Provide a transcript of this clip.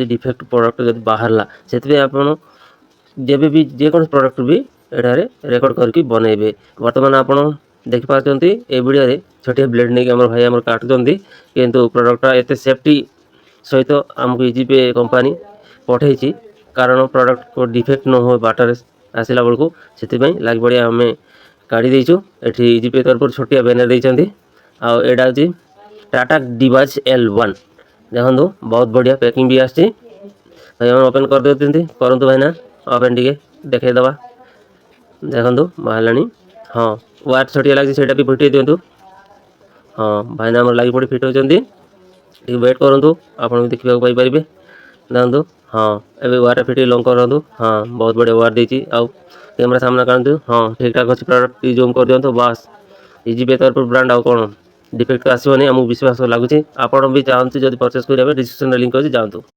Defect product जब बाहरला से आपण जेबे भी जेकोसी प्रोडक्ट भी एठारे रेकर्ड करके बनइबे। वर्तमान आपण देखि पारछंती ए वीडियो रे छोटिया ब्लेड नै हमर भाई हमर काटुचंती किंतु प्रोडक्टटा एते सेफ्टी सहित हमको इजीपे कंपनी पठेइछि कारण प्रोडक्ट को डिफेक्ट न हो बाटर आसिला बेलू से लाग बढ़िया आम काढ़ी देचु। एठी इजीपे तरफ छोटिया बैनर देइछंती आ एडा होची टाटा डिवाइस L1 देखो बहुत बढ़िया पैकिंग भी आछि। भाई हम ओपन कर देते करंतु भाई ना ओपन टिके देखे दबा देखो बाहर हाँ वायर छटिया लगी से भी फिटे दिंतु। हाँ भाई ना लगी पड़ी फिट होती वेट करूँ आप देखा पारे देखो। हाँ एवं वायर फिट लंग करूँ। हाँ बहुत बढ़िया वायर देती आउ कैमरा सामना काटू। हाँ ठीक ठाक अच्छे प्रोडक्ट जूम कर दिखाँ बास इजी पे तरफ ब्रांड आउ कौन डिफेक्ट आसोनी आमको विश्वास लगुच। आप भी चाहते जब परचेस करेंगे डिस्क्रिप्शन लिंक अच्छी जातु।